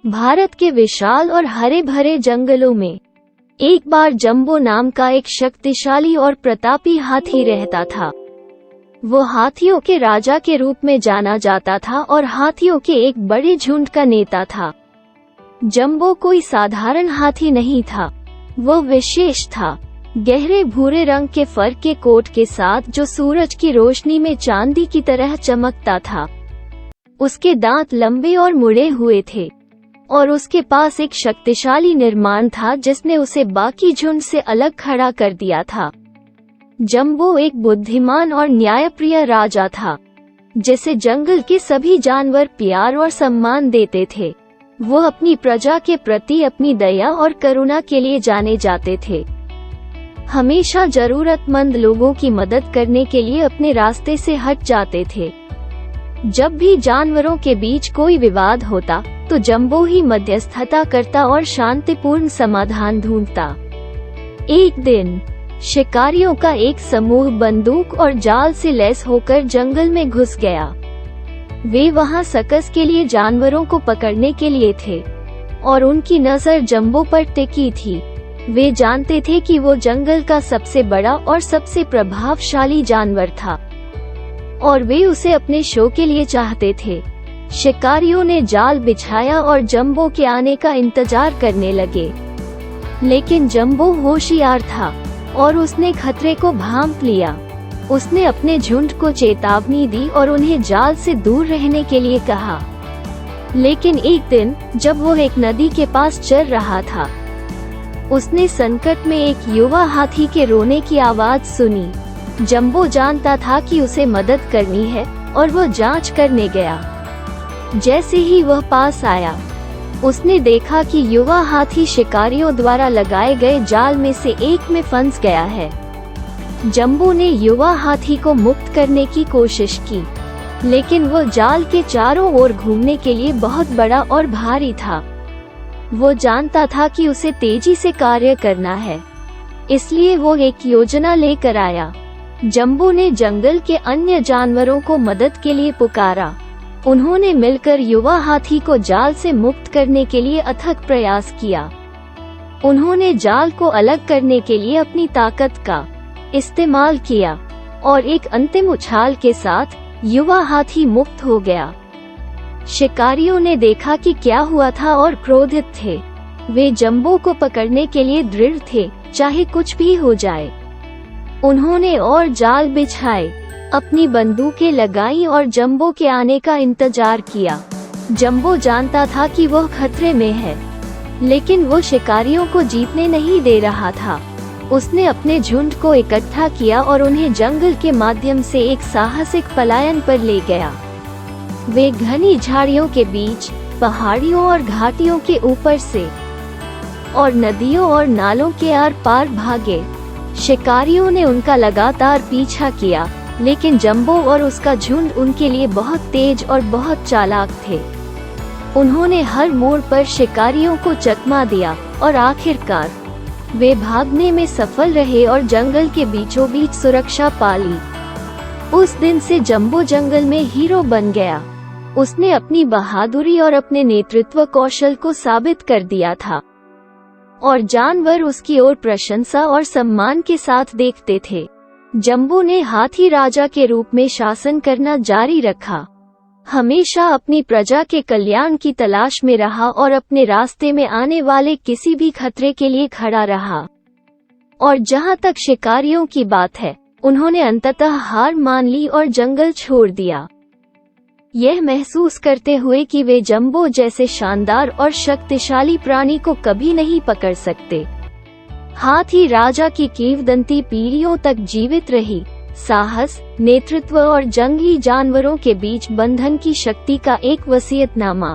भारत के विशाल और हरे भरे जंगलों में एक बार जंबो नाम का एक शक्तिशाली और प्रतापी हाथी रहता था। वो हाथियों के राजा के रूप में जाना जाता था और हाथियों के एक बड़े झुंड का नेता था। जंबो कोई साधारण हाथी नहीं था, वो विशेष था। गहरे भूरे रंग के फर के कोट के साथ जो सूरज की रोशनी में चांदी की तरह चमकता था। उसके दांत लंबे और मुड़े हुए थे और उसके पास एक शक्तिशाली निर्माण था जिसने उसे बाकी झुंड से अलग खड़ा कर दिया था। जंबो एक बुद्धिमान और न्यायप्रिय राजा था, जिसे जंगल के सभी जानवर प्यार और सम्मान देते थे। वो अपनी प्रजा के प्रति अपनी दया और करुणा के लिए जाने जाते थे। हमेशा जरूरतमंद लोगों की मदद करने के लिए अपने रास्ते से हट जाते थे। जब भी जानवरों के बीच कोई विवाद होता तो जंबो ही मध्यस्थता करता और शांतिपूर्ण समाधान ढूंढता। एक दिन शिकारियों का एक समूह बंदूक और जाल से लैस होकर जंगल में घुस गया। वे वहां सर्कस के लिए जानवरों को पकड़ने के लिए थे और उनकी नजर जंबो पर टिकी थी। वे जानते थे कि वो जंगल का सबसे बड़ा और सबसे प्रभावशाली जानवर था और वे उसे अपने शो के लिए चाहते थे। शिकारियों ने जाल बिछाया और जंबो के आने का इंतजार करने लगे, लेकिन जंबो होशियार था और उसने खतरे को भांप लिया। उसने अपने झुंड को चेतावनी दी और उन्हें जाल से दूर रहने के लिए कहा। लेकिन एक दिन जब वो एक नदी के पास चल रहा था, उसने संकट में एक युवा हाथी के रोने की आवाज सुनी। जंबो जानता था कि उसे मदद करनी है और वो जांच करने गया। जैसे ही वह पास आया, उसने देखा कि युवा हाथी शिकारियों द्वारा लगाए गए जाल में से एक में फंस गया है। जंबो ने युवा हाथी को मुक्त करने की कोशिश की, लेकिन वो जाल के चारों ओर घूमने के लिए बहुत बड़ा और भारी था। वो जानता था कि उसे तेजी से कार्य करना है, इसलिए वो एक योजना लेकर आया। जंबो ने जंगल के अन्य जानवरों को मदद के लिए पुकारा। उन्होंने मिलकर युवा हाथी को जाल से मुक्त करने के लिए अथक प्रयास किया। उन्होंने जाल को अलग करने के लिए अपनी ताकत का इस्तेमाल किया और एक अंतिम उछाल के साथ युवा हाथी मुक्त हो गया। शिकारियों ने देखा कि क्या हुआ था और क्रोधित थे। वे जंबो को पकड़ने के लिए दृढ़ थे, चाहे कुछ भी हो जाए। उन्होंने और जाल बिछाए, अपनी बंदूकें लगाईं और जंबो के आने का इंतजार किया। जंबो जानता था कि वह खतरे में है, लेकिन वो शिकारियों को जीतने नहीं दे रहा था। उसने अपने झुंड को इकट्ठा किया और उन्हें जंगल के माध्यम से एक साहसिक पलायन पर ले गया। वे घनी झाड़ियों के बीच, पहाड़ियों और घाटियों के ऊपर से और नदियों और नालों के आर पार भागे। शिकारियों ने उनका लगातार पीछा किया, लेकिन जंबो और उसका झुंड उनके लिए बहुत तेज और बहुत चालाक थे। उन्होंने हर मोड़ पर शिकारियों को चकमा दिया और आखिरकार वे भागने में सफल रहे और जंगल के बीचों बीच सुरक्षा पा ली। उस दिन से जंबो जंगल में हीरो बन गया। उसने अपनी बहादुरी और अपने नेतृत्व कौशल को साबित कर दिया था और जानवर उसकी ओर प्रशंसा और सम्मान के साथ देखते थे। जंबो ने हाथी राजा के रूप में शासन करना जारी रखा, हमेशा अपनी प्रजा के कल्याण की तलाश में रहा और अपने रास्ते में आने वाले किसी भी खतरे के लिए खड़ा रहा। और जहां तक शिकारियों की बात है, उन्होंने अंततः हार मान ली और जंगल छोड़ दिया, यह महसूस करते हुए कि वे जंबो जैसे शानदार और शक्तिशाली प्राणी को कभी नहीं पकड़ सकते। हाथी राजा की किंवदंती पीढ़ियों तक जीवित रही। साहस, नेतृत्व और जंगली जानवरों के बीच बंधन की शक्ति का एक वसीयतनामा।